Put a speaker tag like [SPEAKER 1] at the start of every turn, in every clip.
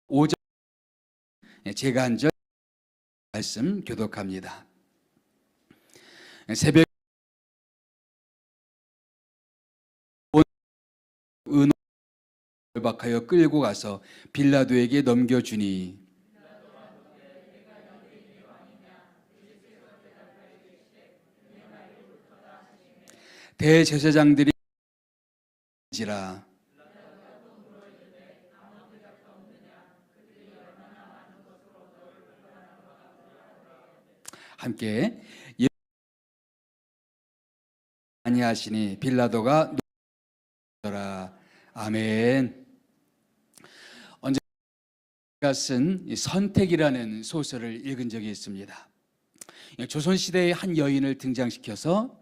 [SPEAKER 1] 5절 제가 한 절 말씀 교독합니다. 새벽 은호를 박하여 끌고 가서 빌라도에게 넘겨주니 대제사장들이 지라 함께 아니하시니 빌라도가 노라. 아멘. 언제가 쓴 선택이라는 소설을 읽은 적이 있습니다. 조선시대의 한 여인을 등장시켜서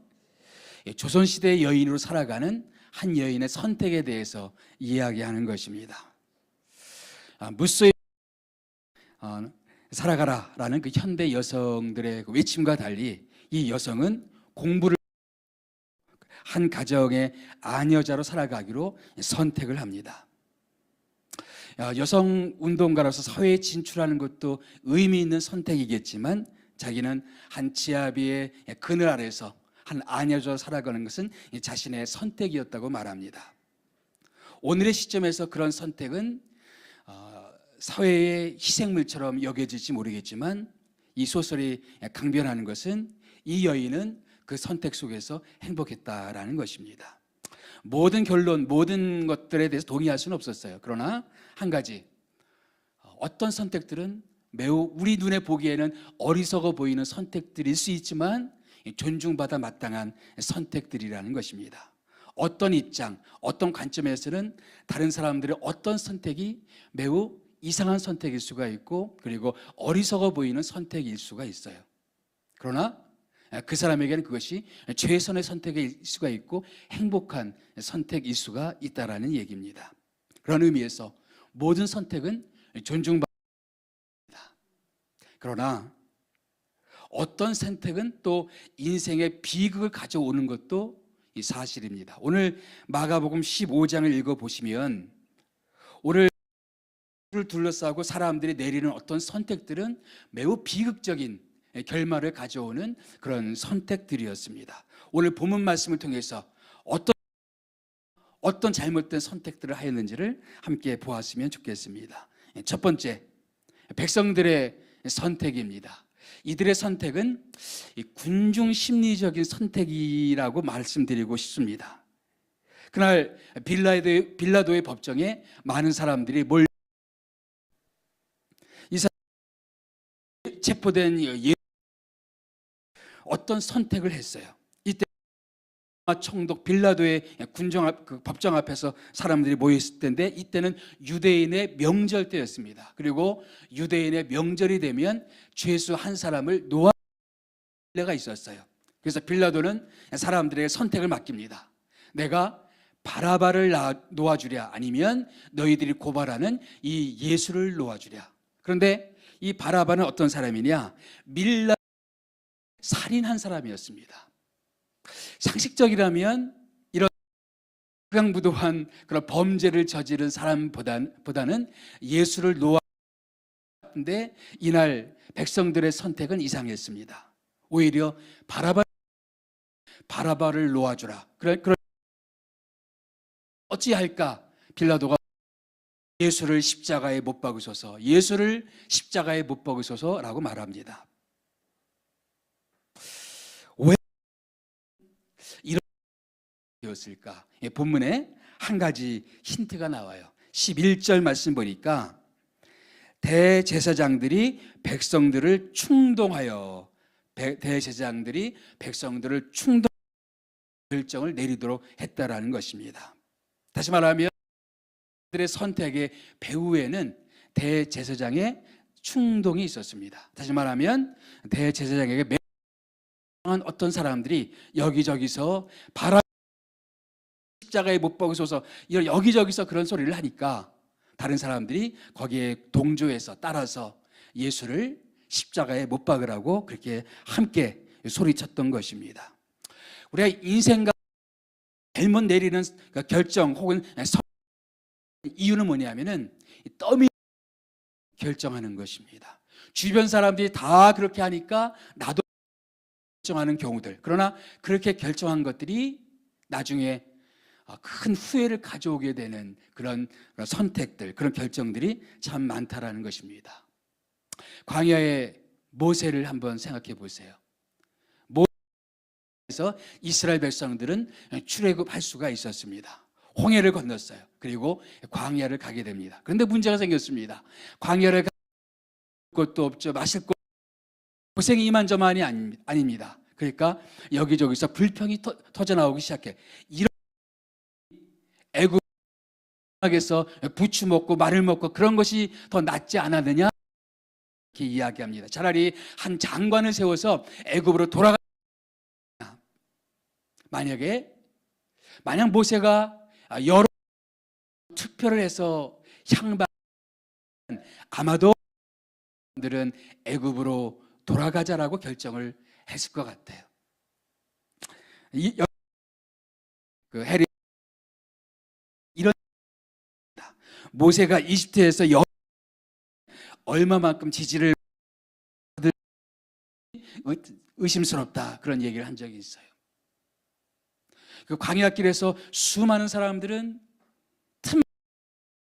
[SPEAKER 1] 조선시대의 여인으로 살아가는 한 여인의 선택에 대해서 이야기하는 것입니다. 무쏘의 살아가라라는 그 현대 여성들의 그 외침과 달리 이 여성은 공부를 한 가정의 아녀자로 살아가기로 선택을 합니다. 여성 운동가로서 사회에 진출하는 것도 의미 있는 선택이겠지만 자기는 한 지아비의 그늘 아래서 한 아녀자로 살아가는 것은 자신의 선택이었다고 말합니다. 오늘의 시점에서 그런 선택은 사회의 희생물처럼 여겨질지 모르겠지만 이 소설이 강변하는 것은 이 여인은 그 선택 속에서 행복했다라는 것입니다. 모든 결론, 모든 것들에 대해서 동의할 수는 없었어요. 그러나 한 가지, 어떤 선택들은 매우 우리 눈에 보기에는 어리석어 보이는 선택들일 수 있지만 존중받아 마땅한 선택들이라는 것입니다. 어떤 입장, 어떤 관점에서는 다른 사람들의 어떤 선택이 매우 이상한 선택일 수가 있고 그리고 어리석어 보이는 선택일 수가 있어요. 그러나 그 사람에게는 그것이 최선의 선택일 수가 있고 행복한 선택일 수가 있다라는 얘기입니다. 그런 의미에서 모든 선택은 존중받습니다. 그러나 어떤 선택은 또 인생의 비극을 가져오는 것도 사실입니다. 오늘 마가복음 15장을 읽어보시면 오늘 둘러싸고 사람들이 내리는 어떤 선택들은 매우 비극적인 결말을 가져오는 그런 선택들이었습니다. 오늘 본문 말씀을 통해서 어떤 잘못된 선택들을 하였는지를 함께 보았으면 좋겠습니다. 첫 번째, 백성들의 선택입니다. 이들의 선택은 군중 심리적인 선택이라고 말씀드리고 싶습니다. 그날 빌라도의 법정에 많은 사람들이 체포된 어떤 선택을 했어요. 이때 총독 빌라도의 법정 앞에서 사람들이 모였을 때인데 이때는 유대인의 명절 때였습니다. 그리고 유대인의 명절이 되면 죄수 한 사람을 놓아줄 때가 있었어요. 그래서 빌라도는 사람들에게 선택을 맡깁니다. 내가 바라바를 놓아주랴 아니면 너희들이 고발하는 이 예수를 놓아주랴. 그런데 이 바라바는 어떤 사람이냐? 살인한 사람이었습니다. 상식적이라면 이런 극악무도한 그런 범죄를 저지른 사람보다는 예수를 놓았는데 이날 백성들의 선택은 이상했습니다. 오히려 바라바를 놓아주라. 어찌할까? 빌라도가 예수를 십자가에 못 박으소서, 예수를 십자가에 못 박으소서라고 말합니다. 왜 이런 되었을까? 본문에 한 가지 힌트가 나와요. 11절 말씀 보니까 대제사장들이 백성들을 충동하여 결정을 내리도록 했다라는 것입니다. 다시 말하면 그들의 선택의 배후에는 대제사장의 충동이 있었습니다. 다시 말하면 대제사장에게 매한 어떤 사람들이 여기저기서 십자가에 못 박으소서 여기저기서 그런 소리를 하니까 다른 사람들이 거기에 동조해서 따라서 예수를 십자가에 못 박으라고 그렇게 함께 소리쳤던 것입니다. 우리가 인생과 잘못 내리는 결정 혹은 이유는 뭐냐면은 떠밀 결정하는 것입니다. 주변 사람들이 다 그렇게 하니까 나도 결정하는 경우들. 그러나 그렇게 결정한 것들이 나중에 큰 후회를 가져오게 되는 그런 선택들, 그런 결정들이 참 많다라는 것입니다. 광야의 모세를 한번 생각해 보세요. 모세에서 이스라엘 백성들은 출애굽할 수가 있었습니다. 홍해를 건넜어요. 그리고 광야를 가게 됩니다. 그런데 문제가 생겼습니다. 광야를 갈 곳도 없죠. 마실 곳 고생이 이만저만이 아닙니다. 그러니까 여기저기서 불평이 터져 나오기 시작해. 이런 애굽에서 부추 먹고 말을 먹고 그런 것이 더 낫지 않았느냐 이렇게 이야기합니다. 차라리 한 장관을 세워서 애굽으로 돌아가. 만약 모세가 여러 투표를 해서 향방, 아마도 사람들은 애굽으로 돌아가자라고 결정을 했을 것 같아요. 해리 이런 모세가 이집트에서 얼마만큼 지지를 받을 의심스럽다 그런 얘기를 한 적이 있어요. 그 광야길에서 수많은 사람들은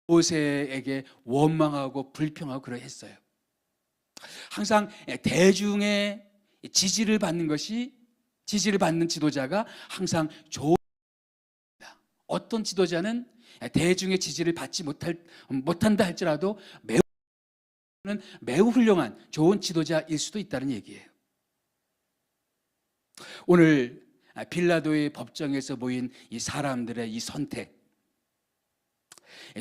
[SPEAKER 1] 모세에게 원망하고 불평하고 그러했어요. 항상 대중의 지지를 받는 지도자가 항상 좋은. 어떤 지도자는 대중의 지지를 받지 못한다 할지라도 매우 훌륭한 좋은 지도자일 수도 있다는 얘기예요. 오늘 빌라도의 법정에서 모인 이 사람들의 이 선택,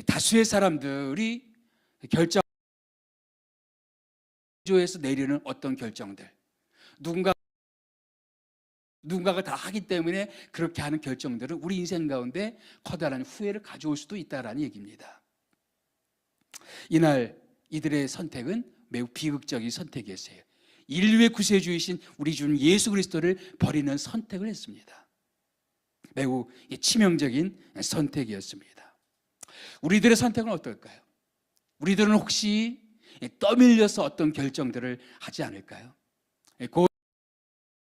[SPEAKER 1] 다수의 사람들이 결정에서 내리는 어떤 결정들, 누군가가 다 하기 때문에 그렇게 하는 결정들은 우리 인생 가운데 커다란 후회를 가져올 수도 있다라는 얘기입니다. 이날 이들의 선택은 매우 비극적인 선택이었어요. 인류의 구세주이신 우리 주 예수 그리스도를 버리는 선택을 했습니다. 매우 치명적인 선택이었습니다. 우리들의 선택은 어떨까요? 우리들은 혹시 떠밀려서 어떤 결정들을 하지 않을까요? 고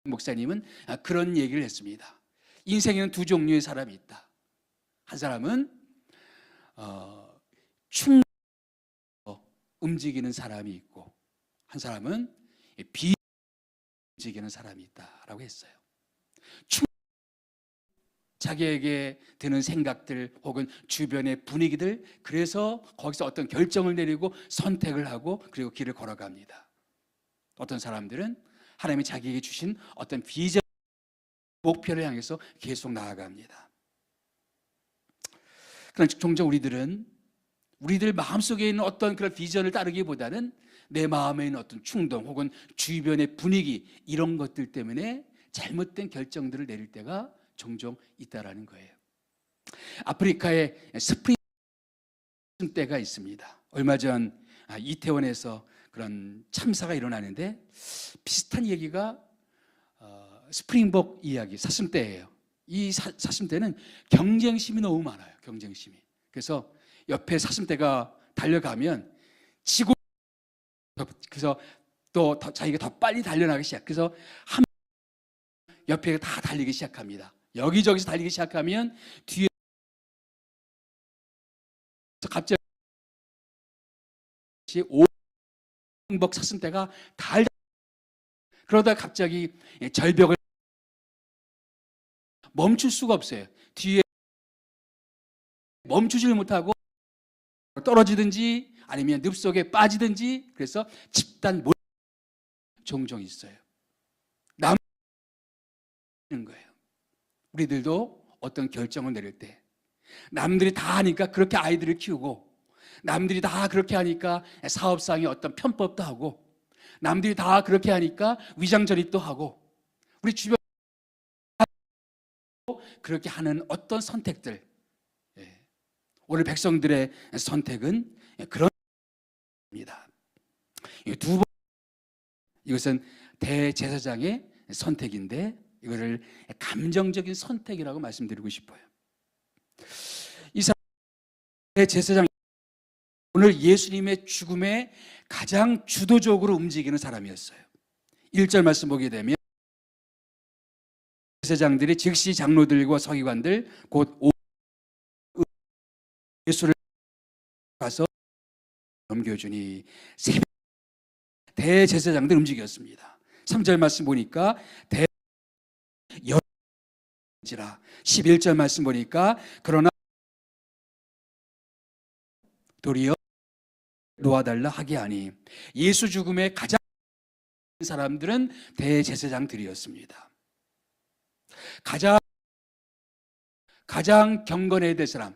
[SPEAKER 1] 목사님은 그런 얘기를 했습니다. 인생에는 두 종류의 사람이 있다. 한 사람은 충 움직이는 사람이 있고, 한 사람은 비 움직이는 사람이 있다라고 했어요. 자기에게 드는 생각들 혹은 주변의 분위기들, 그래서 거기서 어떤 결정을 내리고 선택을 하고 그리고 길을 걸어갑니다. 어떤 사람들은 하나님이 자기에게 주신 어떤 비전, 목표를 향해서 계속 나아갑니다. 그러나 종종 우리들 마음속에 있는 어떤 그런 비전을 따르기보다는 내 마음에 있는 어떤 충동 혹은 주변의 분위기, 이런 것들 때문에 잘못된 결정들을 내릴 때가 종종 있다라는 거예요. 아프리카에 스프링 때가 있습니다. 얼마 전 이태원에서 그런 참사가 일어나는데 비슷한 얘기가 스프링복 이야기, 사슴떼예요. 이 사슴떼는 경쟁심이 너무 많아요. 경쟁심이. 그래서 옆에 사슴떼가 달려가면 지고, 그래서 또 자기가 더 빨리 달려나가기 시작. 그래서 옆에 다 달리기 시작합니다. 여기저기서 달리기 시작하면 뒤에 갑자기 오복 사슴떼가 그러다 갑자기 절벽을 멈출 수가 없어요. 뒤에 멈추지를 못하고 떨어지든지 아니면 늪속에 빠지든지, 그래서 집단 종종 있어요. 남는 거예요. 우리들도 어떤 결정을 내릴 때 남들이 다 하니까 그렇게 아이들을 키우고, 남들이 다 그렇게 하니까 사업상의 어떤 편법도 하고, 남들이 다 그렇게 하니까 위장전입도 하고, 우리 주변 그렇게 하는 어떤 선택들, 오늘 백성들의 선택은 그런 겁니다. 두 번, 이것은 대제사장의 선택인데 이거를 감정적인 선택이라고 말씀드리고 싶어요. 이 사람 대제사장, 오늘 예수님의 죽음에 가장 주도적으로 움직이는 사람이었어요. 1절 말씀 보게 되면 제사장들이 즉시 장로들과 서기관들 곧 예수를 가서 넘겨주니 새벽 대제사장들 움직였습니다. 3절 말씀 보니까 대여지라. 11절 말씀 보니까 그러나 도리어 놓아달라 하게 하니, 예수 죽음에 가장 사람들은 대제사장들이었습니다. 가장 경건해야 될 사람,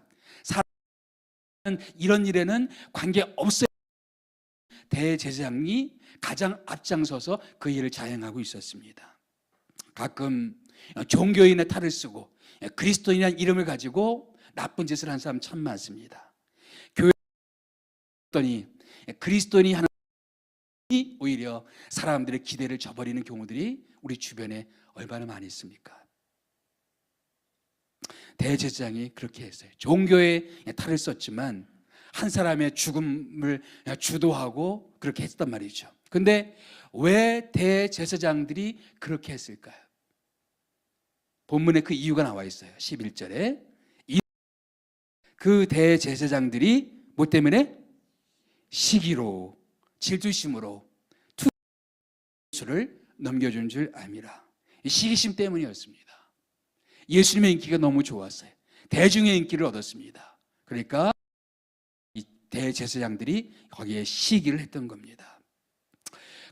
[SPEAKER 1] 이런 일에는 관계없어요. 대제사장이 가장 앞장서서 그 일을 자행하고 있었습니다. 가끔 종교인의 탈을 쓰고 그리스도인이라는 이름을 가지고 나쁜 짓을 한 사람 참 많습니다. 교회에 갔더니 그리스도인이 하는 일이 오히려 사람들의 기대를 저버리는 경우들이 우리 주변에 얼마나 많이 있습니까? 대제사장이 그렇게 했어요. 종교의 탈을 썼지만 한 사람의 죽음을 주도하고 그렇게 했단 말이죠. 근데 왜 대제사장들이 그렇게 했을까요? 본문에 그 이유가 나와 있어요. 11절에 그 대제사장들이 뭐 때문에? 시기로, 질투심으로 예수를 넘겨준 줄 압니다. 시기심 때문이었습니다. 예수님의 인기가 너무 좋았어요. 대중의 인기를 얻었습니다. 그러니까 이 대제사장들이 거기에 시기를 했던 겁니다.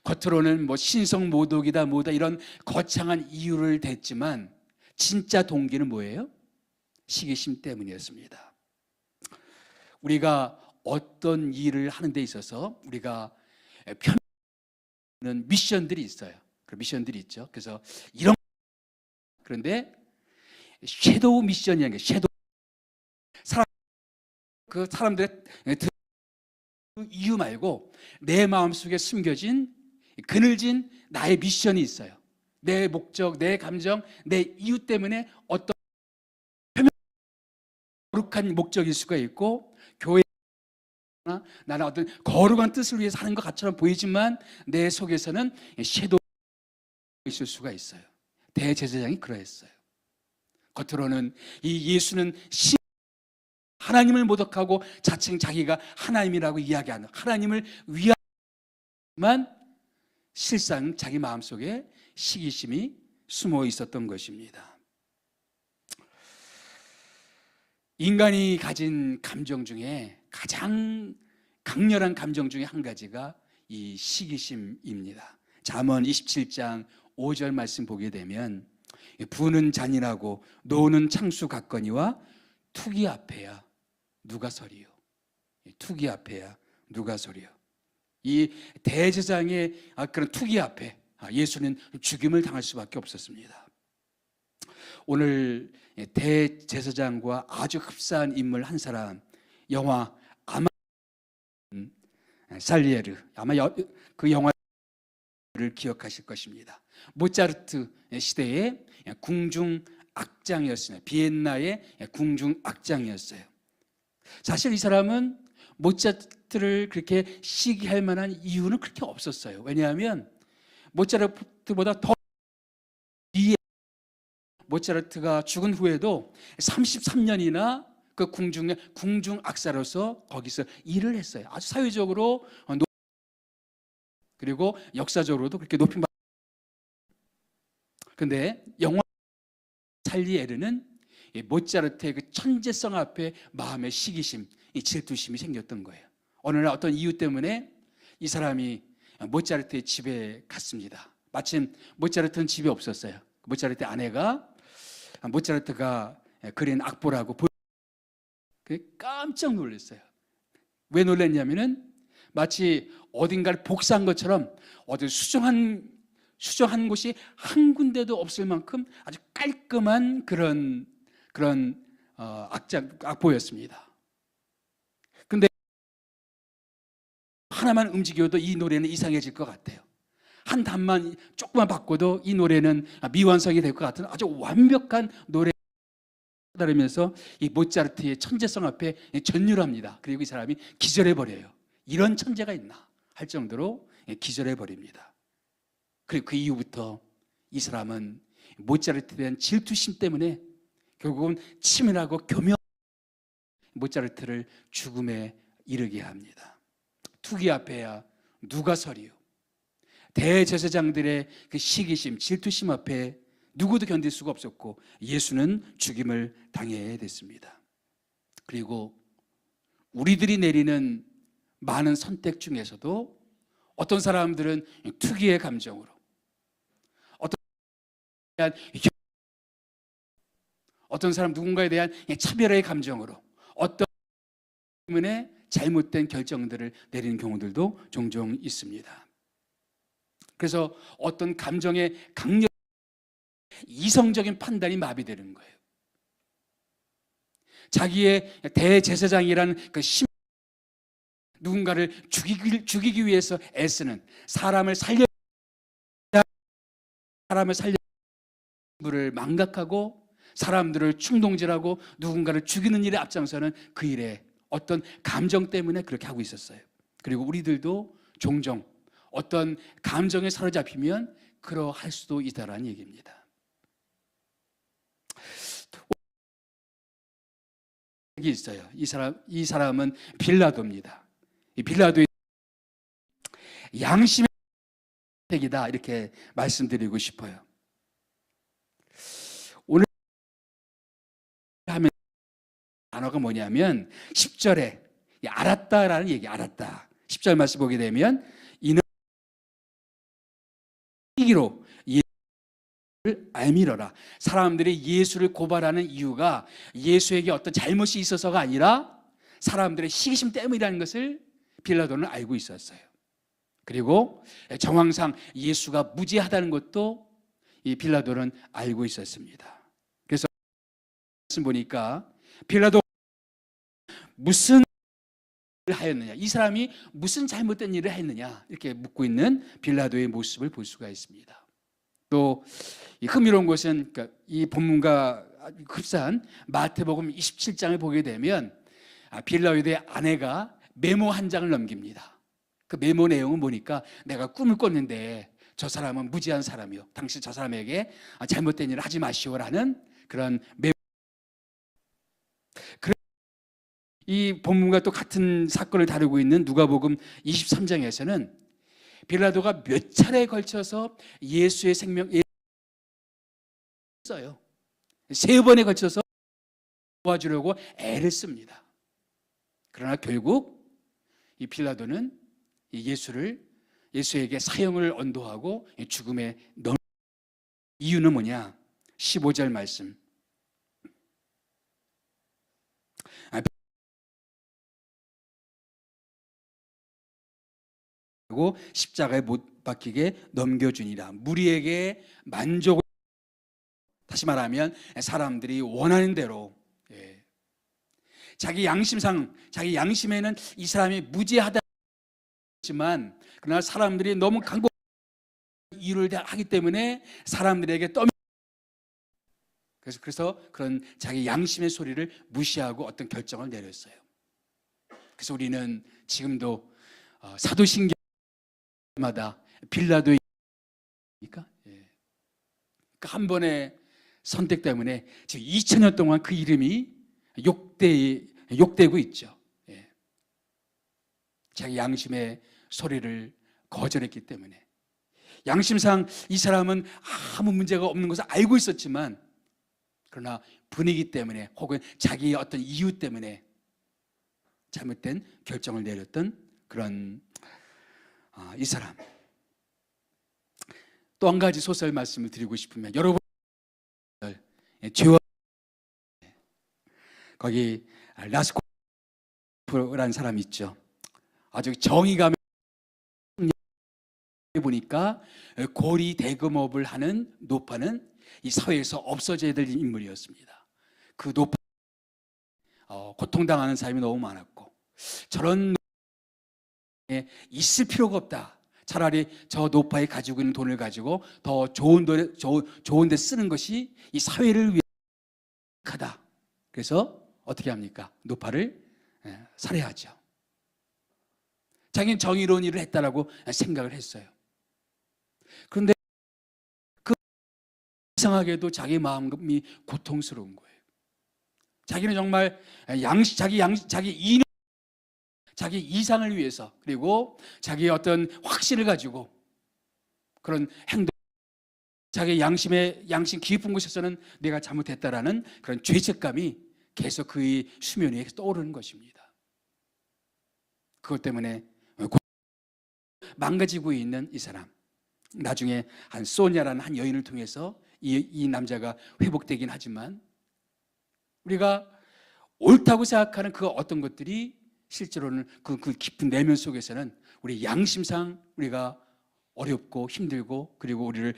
[SPEAKER 1] 겉으로는 뭐 신성모독이다 뭐다 이런 거창한 이유를 댔지만 진짜 동기는 뭐예요? 시기심 때문이었습니다. 우리가 어떤 일을 하는 데 있어서 우리가 편는 미션들이 있어요. 그런 미션들이 있죠. 그래서 그런데 섀도우 미션이라는 게 그 사람들의 이유 말고 내 마음속에 숨겨진 그늘진 나의 미션이 있어요. 내 목적, 내 감정, 내 이유 때문에 어떤 거룩한 목적일 수가 있고, 교회 나는 어떤 거룩한 뜻을 위해서 하는 것 같처럼 보이지만 내 속에서는 섀도우 있을 수가 있어요. 대제사장이 그러했어요. 겉으로는 이 예수는 하나님을 모독하고 자칭 자기가 하나님이라고 이야기하는, 하나님을 위하지만 실상 자기 마음속에 시기심이 숨어 있었던 것입니다. 인간이 가진 감정 중에 가장 강렬한 감정 중에 한 가지가 이 시기심입니다. 잠언 27장 5절 말씀 보게 되면 부는 잔인하고 노는 창수 같거니와 투기 앞에야 누가 서리요. 투기 앞에야 누가 서리요. 이 대제사장의 그런 투기 앞에 예수는 죽임을 당할 수밖에 없었습니다. 오늘 대제사장과 아주 흡사한 인물 한 사람, 영화 아마 살리에르, 아마 그 영화를 기억하실 것입니다. 모차르트 시대의 궁중 악장이었어요. 비엔나의 궁중 악장이었어요. 사실 이 사람은 모차르트를 그렇게 시기할 만한 이유는 그렇게 없었어요. 왜냐하면 모차르트보다 더 뒤에, 모차르트가 죽은 후에도 33년이나 그 궁중 악사로서 거기서 일을 했어요. 아주 사회적으로 그리고 역사적으로도 그렇게 높임 받. 근데 영화 살리에르는 모차르트의 그 천재성 앞에 마음의 시기심, 이 질투심이 생겼던 거예요. 어느 날 어떤 이유 때문에 이 사람이 모차르트의 집에 갔습니다. 마침 모차르트는 집에 없었어요. 모차르트 아내가 모차르트가 그린 악보라고 깜짝 놀랐어요. 왜 놀랐냐면은 마치 어딘가를 복사한 것처럼 어디 수정한 곳이 한 군데도 없을 만큼 아주 깔끔한 그런 악보였습니다. 근데 하나만 움직여도 이 노래는 이상해질 것 같아요. 한 단만 조금만 바꿔도 이 노래는 미완성이 될 것 같은 아주 완벽한 노래. 따르면서 이 모차르트의 천재성 앞에 전율합니다. 그리고 이 사람이 기절해 버려요. 이런 천재가 있나 할 정도로 기절해 버립니다. 그리고 그 이후부터 이 사람은 모차르트에 대한 질투심 때문에 결국은 치밀하고 교묘한 모차르트를 죽음에 이르게 합니다. 투기 앞에야 누가 서리요. 대제사장들의 그 시기심, 질투심 앞에 누구도 견딜 수가 없었고 예수는 죽임을 당해야 됐습니다. 그리고 우리들이 내리는 많은 선택 중에서도 어떤 사람들은 투기의 감정으로, 어떤 사람 누군가에 대한 차별의 감정으로, 어떤 때문에 잘못된 결정들을 내리는 경우들도 종종 있습니다. 그래서 어떤 감정의 강력, 이성적인 판단이 마비되는 거예요. 자기의 대제사장이라는 그 누군가를 죽이기 위해서 애쓰는 사람을 살려 를 망각하고 사람들을 충동질하고 누군가를 죽이는 일에 앞장서는 그 일에 어떤 감정 때문에 그렇게 하고 있었어요. 그리고 우리들도 종종 어떤 감정에 사로잡히면 그러할 수도 있다라는 얘기입니다. 여기 있어요. 이 사람은 빌라도입니다. 이 빌라도의 양심의 선택이다 이렇게 말씀드리고 싶어요. 오늘 하면 단어가 뭐냐면 10절에 알았다라는 얘기, 알았다. 10절 말씀 보게 되면 이는 시기로 예수를 알미러라. 사람들이 예수를 고발하는 이유가 예수에게 어떤 잘못이 있어서가 아니라 사람들의 시기심 때문이라는 것을 빌라도는 알고 있었어요. 그리고 정황상 예수가 무죄하다는 것도 이 빌라도는 알고 있었습니다. 그래서 말씀 보니까 빌라도 무슨 일을 하였느냐, 이 사람이 무슨 잘못된 일을 했느냐 이렇게 묻고 있는 빌라도의 모습을 볼 수가 있습니다. 또 흥미로운 것은 이 본문과 흡사한 마태복음 27장을 보게 되면 빌라도의 아내가 메모 한 장을 넘깁니다. 그 메모 내용은 보니까 내가 꿈을 꿨는데 저 사람은 무지한 사람이요, 당신 저 사람에게 잘못된 일을 하지 마시오라는 그런 메모. 이 본문과 또 같은 사건을 다루고 있는 누가복음 23장에서는 빌라도가 몇 차례에 걸쳐서 예수의 생명을 써요. 3번에 걸쳐서 도와주려고 애를 씁니다. 그러나 결국 이 빌라도는 예수에게 사형을 언도하고 죽음에 넣는 이유는 뭐냐? 15절 말씀. 그리고 십자가에 못 박히게 넘겨주니라. 무리에게 만족을, 다시 말하면 사람들이 원하는 대로, 자기 양심에는 이 사람이 무죄하다 지만 그러나 사람들이 너무 강고 이유를 하기 때문에 사람들에게 그래서 그런 자기 양심의 소리를 무시하고 어떤 결정을 내렸어요. 그래서 우리는 지금도 사도신경마다 빌라도의 한 번의 선택 때문에 지금 2000년 동안 그 이름이 욕되고 있죠. 자기 양심의 소리를 거절했기 때문에. 양심상 이 사람은 아무 문제가 없는 것을 알고 있었지만 그러나 분위기 때문에 혹은 자기의 어떤 이유 때문에 잘못된 결정을 내렸던 그런 이 사람. 또 한 가지 소설 말씀을 드리고 싶으면, 여러분 죄와 거기 라스코프라는 사람이 있죠. 아주 정의감에 보니까 고리 대금업을 하는 노파는 이 사회에서 없어져야 될 인물이었습니다. 그 노파 고통당하는 사람이 너무 많았고 저런 노파에 있을 필요가 없다. 차라리 저 노파에 가지고 있는 돈을 가지고 더 좋은 데 쓰는 것이 이 사회를 위해 하다. 그래서 어떻게 합니까? 노파를 살해하죠. 자기는 정의로운 일을 했다라고 생각을 했어요. 그런데 그 이상하게도 자기 마음이 고통스러운 거예요. 자기는 정말 자기 이상을 위해서, 그리고 자기의 어떤 확신을 가지고 그런 행동, 자기 양심 깊은 곳에서는 내가 잘못했다라는 그런 죄책감이 계속 그의 수면 위에 떠오르는 것입니다. 그것 때문에 망가지고 있는 이 사람, 나중에 한 소냐라는 한 여인을 통해서 이 남자가 회복되긴 하지만, 우리가 옳다고 생각하는 그 어떤 것들이 실제로는 그 깊은 내면 속에서는 우리 양심상 우리가 어렵고 힘들고, 그리고 우리를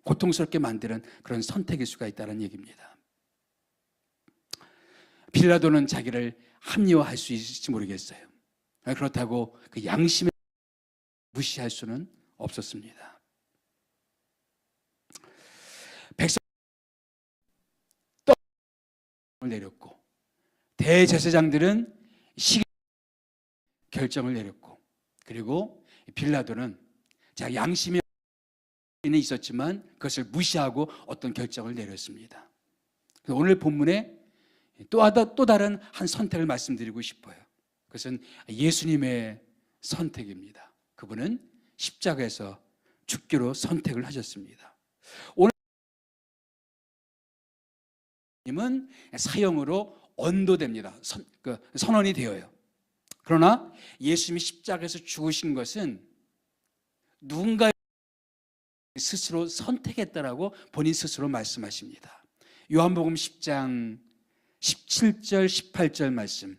[SPEAKER 1] 고통스럽게 만드는 그런 선택일 수가 있다는 얘기입니다. 빌라도는 자기를 합리화할 수 있을지 모르겠어요. 그렇다고 그 양심을 무시할 수는 없었습니다. 백성을 내렸고, 대제사장들은 결정을 내렸고, 그리고 빌라도는 자기 양심이 있었지만 그것을 무시하고 어떤 결정을 내렸습니다. 오늘 본문에 또 다른 한 선택을 말씀드리고 싶어요. 그것은 예수님의 선택입니다. 그분은 십자가에서 죽기로 선택을 하셨습니다. 오늘 예수님은 사형으로 언도됩니다. 선언이 되어요. 그러나 예수님이 십자가에서 죽으신 것은 누군가 스스로 선택했다라고 본인 스스로 말씀하십니다. 요한복음 10장 17절 18절 말씀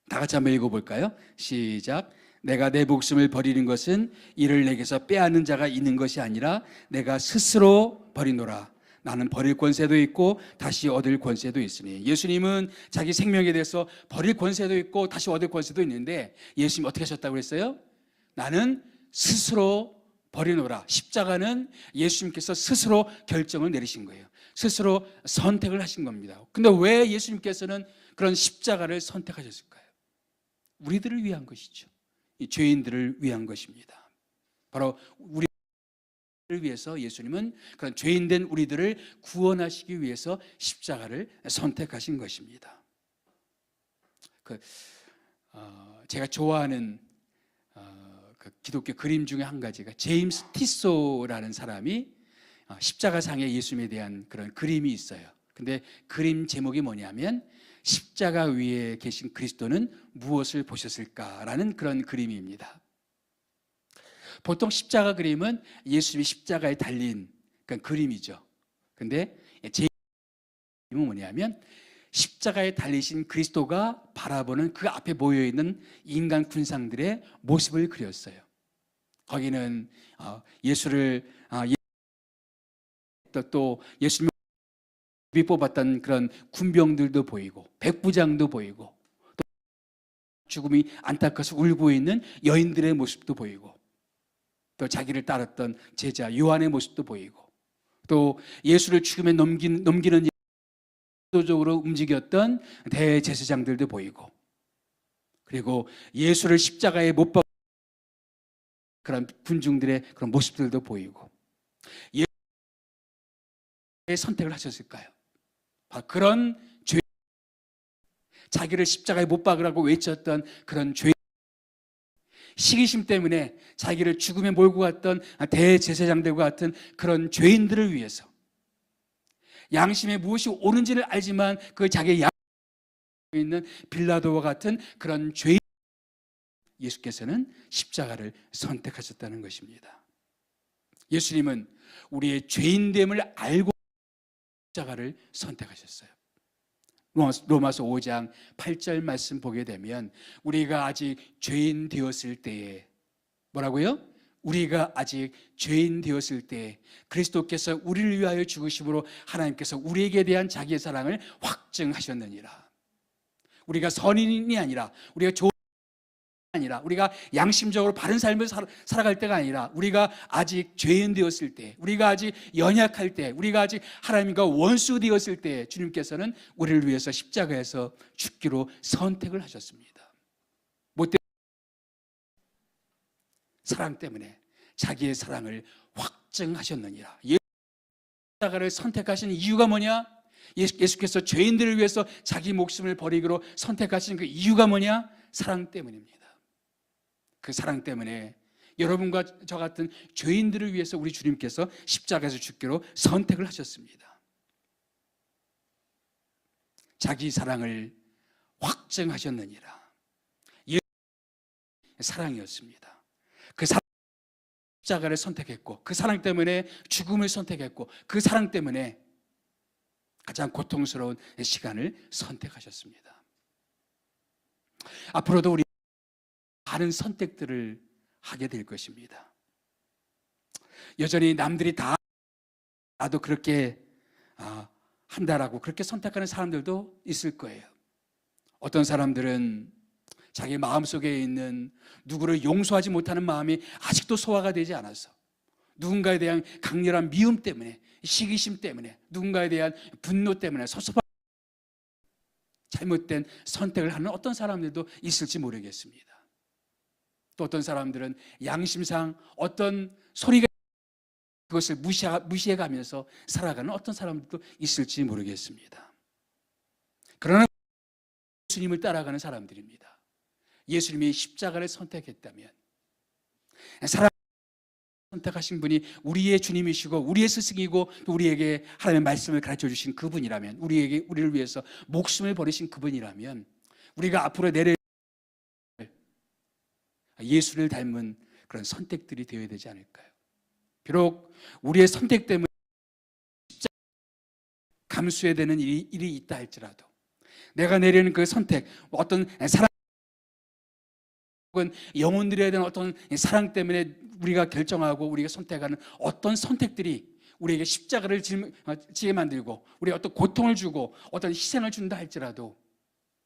[SPEAKER 1] 다 같이 한번 읽어볼까요? 시작. 내가 내 목숨을 버리는 것은 이를 내게서 빼앗는 자가 있는 것이 아니라 내가 스스로 버리노라. 나는 버릴 권세도 있고 다시 얻을 권세도 있으니. 예수님은 자기 생명에 대해서 버릴 권세도 있고 다시 얻을 권세도 있는데, 예수님 어떻게 하셨다고 그랬어요? 나는 스스로 버리노라. 십자가는 예수님께서 스스로 결정을 내리신 거예요. 스스로 선택을 하신 겁니다. 근데 왜 예수님께서는 그런 십자가를 선택하셨을까요? 우리들을 위한 것이죠. 이 죄인들을 위한 것입니다. 바로 우리를 위해서 예수님은 그런 죄인된 우리들을 구원하시기 위해서 십자가를 선택하신 것입니다. 제가 좋아하는 기독교 그림 중에 한 가지가 제임스 티소라는 사람이 십자가상에 예수님에 대한 그런 그림이 있어요. 근데 그림 제목이 뭐냐면 십자가 위에 계신 그리스도는 무엇을 보셨을까라는 그런 그림입니다. 보통 십자가 그림은 예수님이 십자가에 달린 그림이죠. 근데 제 그림은 뭐냐면 십자가에 달리신 그리스도가 바라보는 그 앞에 모여있는 인간 군상들의 모습을 그렸어요. 거기는 예수를 또 예수님이 뽑았던 그런 군병들도 보이고 백부장도 보이고, 또 죽음이 안타까워서 울고 있는 여인들의 모습도 보이고, 또 자기를 따랐던 제자 요한의 모습도 보이고, 또 예수를 죽음에 넘기는 적으로 움직였던 대제사장들도 보이고, 그리고 예수를 십자가에 못 박은 그런 군중들의 그런 모습들도 보이고, 예수의 선택을 하셨을까요? 그런 죄, 자기를 십자가에 못 박으라고 외쳤던 그런 죄, 시기심 때문에 자기를 죽음에 몰고 갔던 대제사장들과 같은 그런 죄인들을 위해서, 양심에 무엇이 옳은지를 알지만 그 자기의 양심에 있는 빌라도와 같은 그런 죄인, 예수께서는 십자가를 선택하셨다는 것입니다. 예수님은 우리의 죄인됨을 알고 십자가를 선택하셨어요. 로마서 5장 8절 말씀 보게 되면 우리가 아직 죄인 되었을 때에, 뭐라고요? 우리가 아직 죄인 되었을 때 그리스도께서 우리를 위하여 죽으심으로 하나님께서 우리에게 대한 자기의 사랑을 확증하셨느니라. 우리가 선인이 아니라 우리가 좋은 아니라, 우리가 양심적으로 바른 삶을 살아갈 때가 아니라, 우리가 아직 죄인 되었을 때, 우리가 아직 연약할 때, 우리가 아직 하나님과 원수 되었을 때 주님께서는 우리를 위해서 십자가에서 죽기로 선택을 하셨습니다. 뭐 때문에? 사랑 때문에 자기의 사랑을 확증하셨느니라. 십자가를 선택하신 이유가 뭐냐? 예수께서 죄인들을 위해서 자기 목숨을 버리기로 선택하신 그 이유가 뭐냐? 사랑 때문입니다. 그 사랑 때문에 여러분과 저 같은 죄인들을 위해서 우리 주님께서 십자가에서 죽기로 선택을 하셨습니다. 자기 사랑을 확증하셨느니라. 사랑이었습니다. 그 십자가를 선택했고, 그 사랑 때문에 죽음을 선택했고, 그 사랑 때문에 가장 고통스러운 시간을 선택하셨습니다. 앞으로도 우리 많은 선택들을 하게 될 것입니다. 여전히 남들이 다 나도 그렇게 한다라고 그렇게 선택하는 사람들도 있을 거예요. 어떤 사람들은 자기 마음속에 있는 누구를 용서하지 못하는 마음이 아직도 소화가 되지 않아서, 누군가에 대한 강렬한 미움 때문에, 시기심 때문에, 누군가에 대한 분노 때문에 섭섭한 잘못된 선택을 하는 어떤 사람들도 있을지 모르겠습니다. 또 어떤 사람들은 양심상 어떤 소리가 그것을 무시해가면서 살아가는 어떤 사람들도 있을지 모르겠습니다. 그러나 예수님을 따라가는 사람들입니다. 예수님이 십자가를 선택했다면, 사랑 선택하신 분이 우리의 주님이시고 우리의 스승이고 또 우리에게 하나님의 말씀을 가르쳐 주신 그분이라면, 우리를 위해서 목숨을 버리신 그분이라면, 우리가 앞으로 내릴 예수를 닮은 그런 선택들이 되어야 되지 않을까요? 비록 우리의 선택 때문에 감수해야 되는 일이 있다 할지라도, 내가 내리는 그 선택, 어떤 사랑 혹은 영혼 드려야 되는 어떤 사랑 때문에 우리가 결정하고 우리가 선택하는 어떤 선택들이 우리에게 십자가를 지게 만들고 우리가 어떤 고통을 주고 어떤 희생을 준다 할지라도,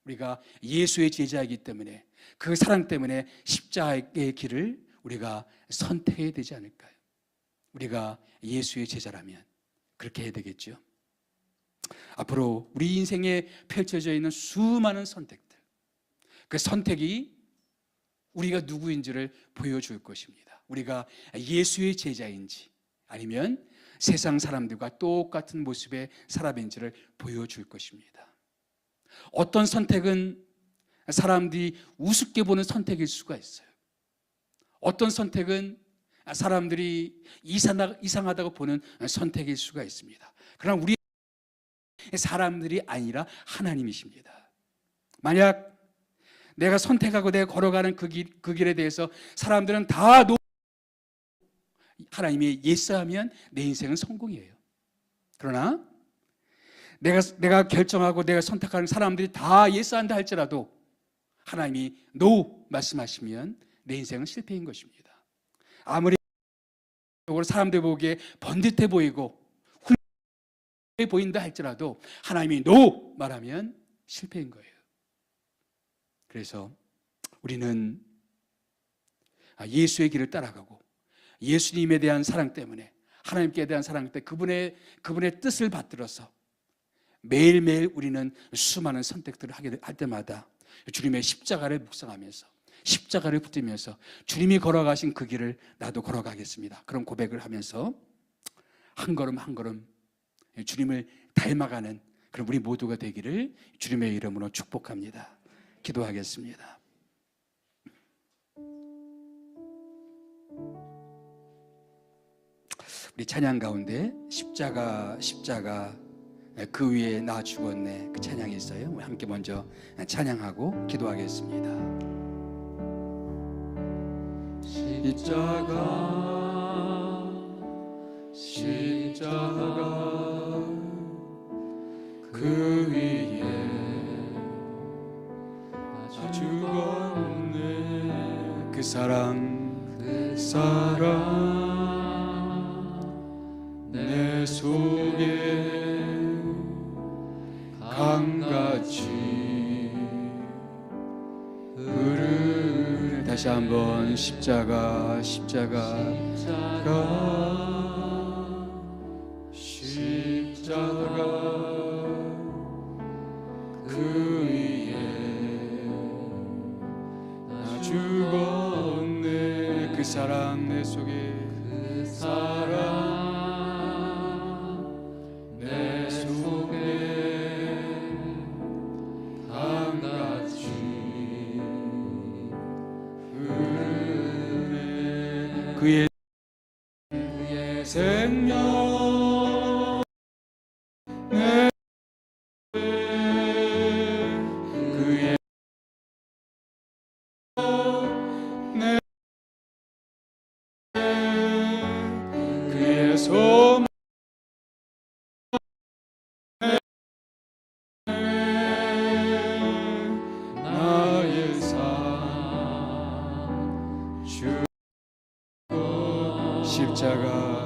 [SPEAKER 1] 우리가 예수의 제자이기 때문에 그 사랑 때문에 십자가의 길을 우리가 선택해야 되지 않을까요? 우리가 예수의 제자라면 그렇게 해야 되겠죠. 앞으로 우리 인생에 펼쳐져 있는 수많은 선택들, 그 선택이 우리가 누구인지를 보여줄 것입니다. 우리가 예수의 제자인지 아니면 세상 사람들과 똑같은 모습의 사람인지를 보여줄 것입니다. 어떤 선택은 사람들이 우습게 보는 선택일 수가 있어요. 어떤 선택은 사람들이 이상하다고 보는 선택일 수가 있습니다. 그러나 우리 사람들이 아니라 하나님이십니다. 만약 내가 선택하고 내가 걸어가는 그 길에 대해서 사람들은 다 하나님이 예스하면 내 인생은 성공이에요. 그러나 내가 결정하고 내가 선택하는 사람들이 다 예스한다 할지라도 하나님이 노 말씀하시면 내 인생은 실패인 것입니다. 아무리 사람들 보기에 번듯해 보이고 훌륭해 보인다 할지라도 하나님이 노 말하면 실패인 거예요. 그래서 우리는 예수의 길을 따라가고 예수님에 대한 사랑 때문에, 하나님께 대한 사랑 때문에 그분의 뜻을 받들어서 매일매일 우리는 수많은 선택들을 하게 할 때마다 주님의 십자가를 묵상하면서, 십자가를 붙들면서 주님이 걸어가신 그 길을 나도 걸어가겠습니다. 그런 고백을 하면서 한 걸음 한 걸음 주님을 닮아가는 그런 우리 모두가 되기를 주님의 이름으로 축복합니다. 기도하겠습니다. 우리 찬양 가운데 십자가 그 위에 나 죽었네, 그 찬양이 있어요. 우리 함께 먼저 찬양하고 기도하겠습니다. 십자가 그 위에 나 죽었네, 그 사랑 내 속에 강같이 흐르네. 다시 한번 십자가 그 위에 나 죽었네. 그 사랑 내 속에 내 속에 강같이 흐르네. 그의 생명 내 그의 내 그의 소망 나의 삶 주 십자가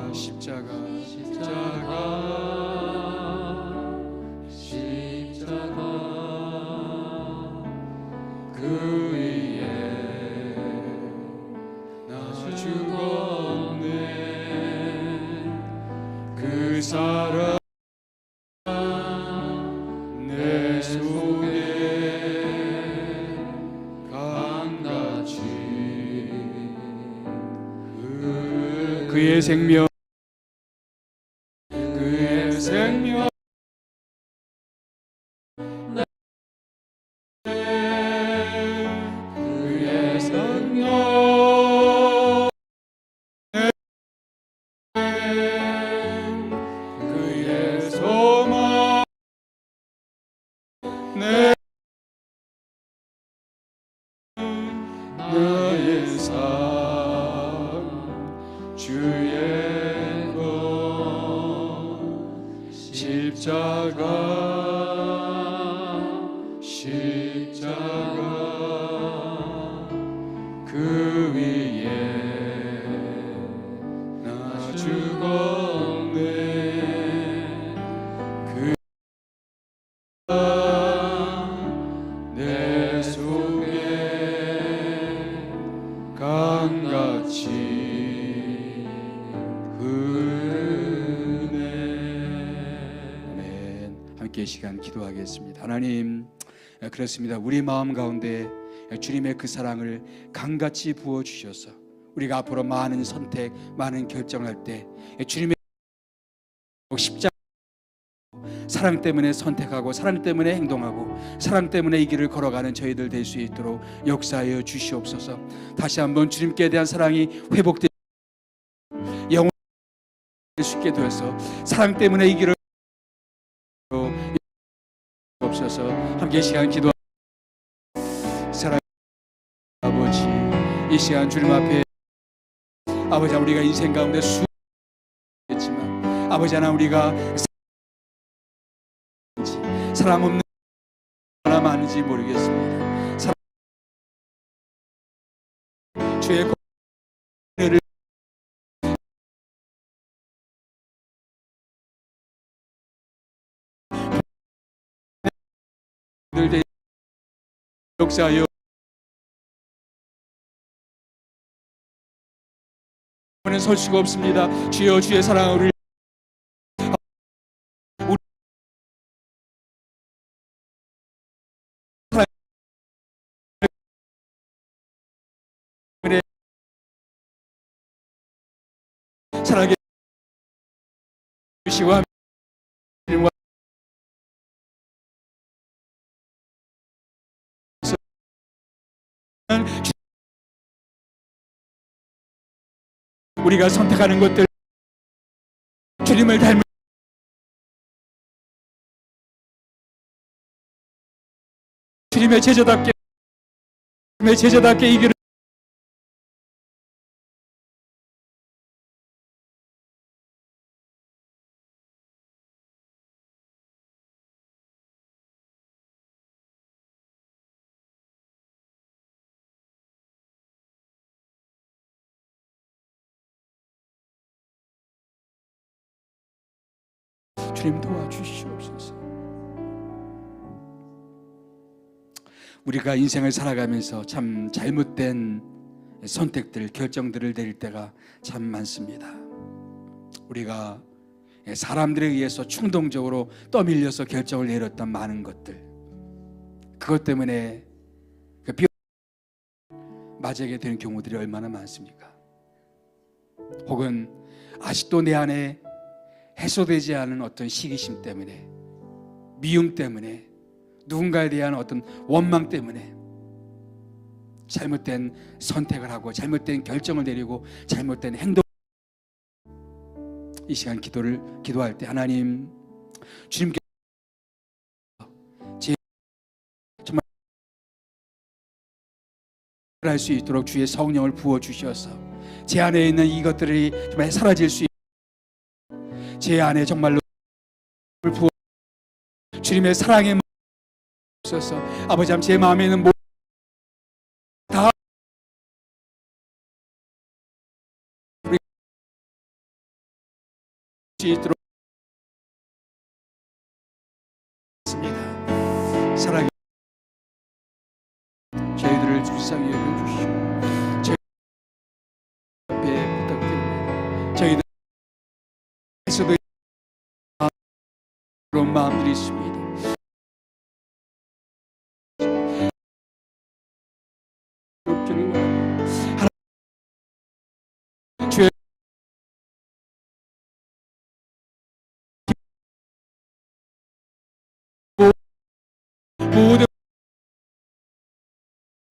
[SPEAKER 1] 그 위에 나 죽었네. 그 사랑 내 속에 강같이 그의 생명 그의 생명 그의 생명 그의 소망 내 나의 삶 주의 것 십자가 그 위에 나 죽었네. 그 내 속에 강같이 흐르네. 아멘. 함께 이 시간 기도하겠습니다. 하나님, 그렇습니다. 우리 마음 가운데 주님의 그 사랑을 강같이 부어주셔서 우리가 앞으로 많은 선택, 많은 결정을 할 때 주님의 십자가 사랑 때문에 선택하고 사랑 때문에 행동하고 사랑 때문에 이 길을 걸어가는 저희들 될 수 있도록 역사하여 주시옵소서. 다시 한번 주님께 대한 사랑이 회복될 영혼을 수 있게 되어서 사랑 때문에 이 길을 없어서 함께 이 시간 기도하고 사랑 아버지, 이 시간 주님 앞에 아버지, 우리가 인생 가운데 수했지만 아버지 하나 우리가 사랑 없는 하나 많은지 모르겠습니다. 사랑 주의 은혜를 늘 역사하여 설 수가 없습니다. 주여, 주의 사랑을 사랑해 주시고 우리가 선택하는 것들 주님을 닮은 주님의 제자답게 이 길을 주님 도와주시옵소서. 우리가 인생을 살아가면서 참 잘못된 선택들, 결정들을 내릴 때가 참 많습니다. 우리가 사람들에 의해서 충동적으로 떠밀려서 결정을 내렸던 많은 것들, 그것 때문에 맞이하게 되는 경우들이 얼마나 많습니까? 혹은 아직도 내 안에 해소되지 않은 어떤 시기심 때문에, 미움 때문에, 누군가에 대한 어떤 원망 때문에 잘못된 선택을 하고 잘못된 결정을 내리고 잘못된 행동, 이 시간 기도할 때 하나님, 주님께 정말 할 수 있도록 주의 성령을 부어 주셔서 제 안에 있는 이것들이 정말 사라질 수 있도록 제 안에 정말로 부어 주님의 사랑의 마음 주셔서 아버지, 제 마음에 있는 모든 다 수 있도록 습니다. 사랑의 저희들을 불쌍히 여겨주시고 저희 앞에 부탁드립니다. 저희들에서도 그런 마음들이 있습니다. 주의 모든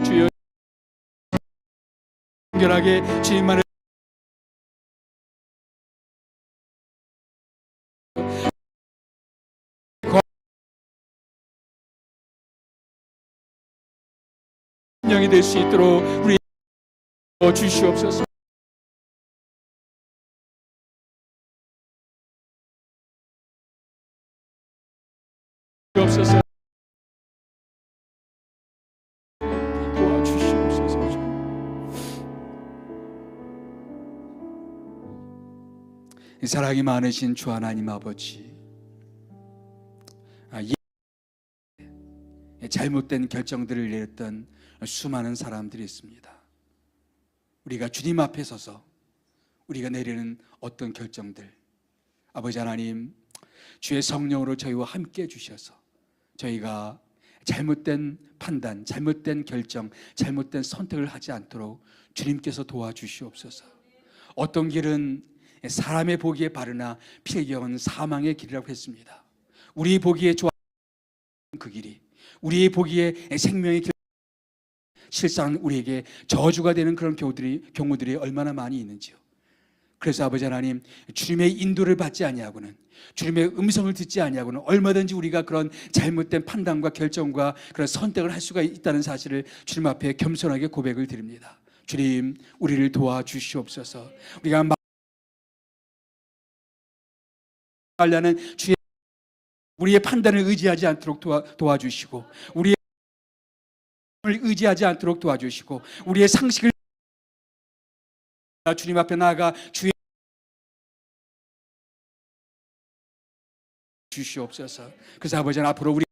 [SPEAKER 1] 주여 간결하게 주님만을 영이 될 수 있도록 우리 주시옵소서. 주옵소서. 도와주시옵소서. 사랑이 많으신 주 하나님 아버지, 잘못된 결정들을 내렸던 수많은 사람들이 있습니다. 우리가 주님 앞에 서서 우리가 내리는 어떤 결정들, 아버지 하나님, 주의 성령으로 저희와 함께 해주셔서 저희가 잘못된 판단, 잘못된 결정, 잘못된 선택을 하지 않도록 주님께서 도와주시옵소서. 어떤 길은 사람의 보기에 바르나 필경은 사망의 길이라고 했습니다. 우리 보기에 좋아 그 길이, 우리의 보기에 생명의 길, 실상 우리에게 저주가 되는 그런 경우들이 얼마나 많이 있는지요. 그래서 아버지 하나님, 주님의 인도를 받지 아니하고는, 주님의 음성을 듣지 아니하고는 얼마든지 우리가 그런 잘못된 판단과 결정과 그런 선택을 할 수가 있다는 사실을 주님 앞에 겸손하게 고백을 드립니다. 주님, 우리를 도와주시옵소서. 우리가 말하는 우리의 판단을 의지하지 않도록 도와주시고, 우리의 의지하지 않도록 도와주시고, 우리의 상식을 주님 앞에 나아가 주의 주시옵소서. 그래서 아버지, 앞으로 우리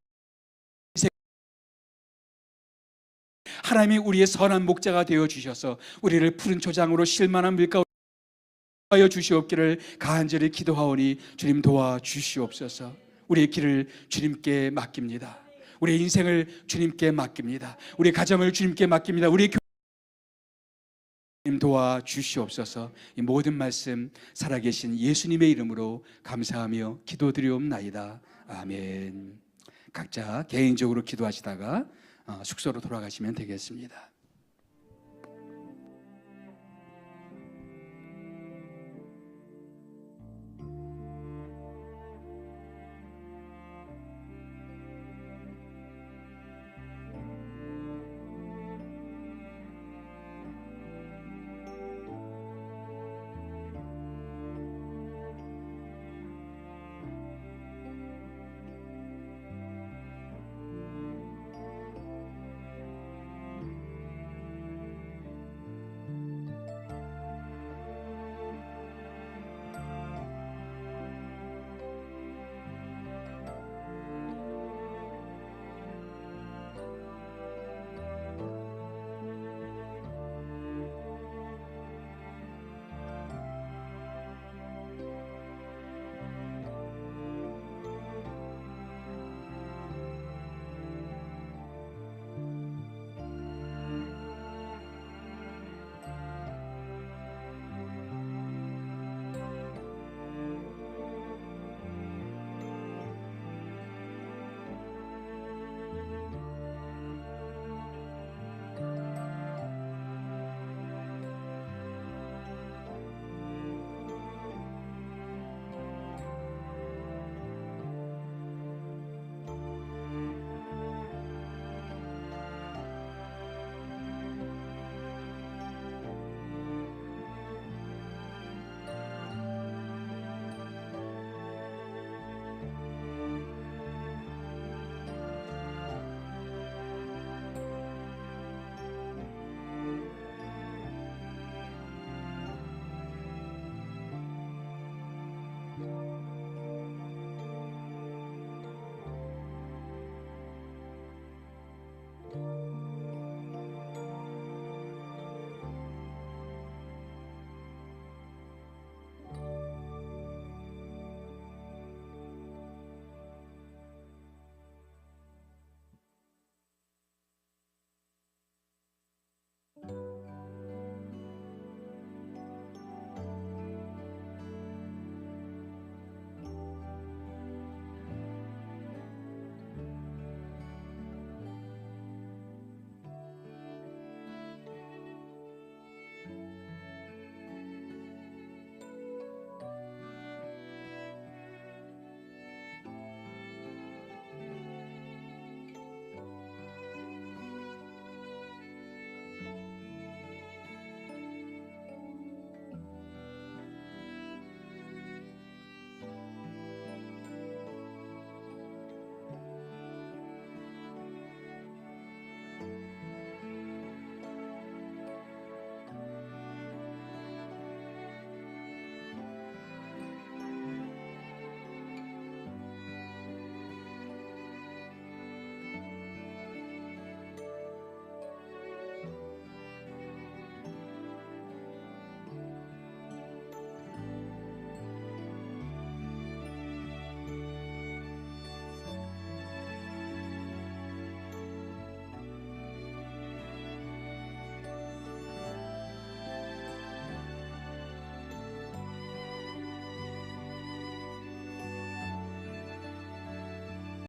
[SPEAKER 1] 하나님이 우리의 선한 목자가 되어 주셔서 우리를 푸른 초장으로 실만한 밀가루 하여 주시옵기를 간절히 기도하오니 주님 도와주시옵소서. 우리의 길을 주님께 맡깁니다. 우리의 인생을 주님께 맡깁니다. 우리의 가정을 주님께 맡깁니다. 우리의 주님 도와주시옵소서. 이 모든 말씀 살아계신 예수님의 이름으로 감사하며 기도드리옵나이다. 아멘. 각자 개인적으로 기도하시다가 숙소로 돌아가시면 되겠습니다.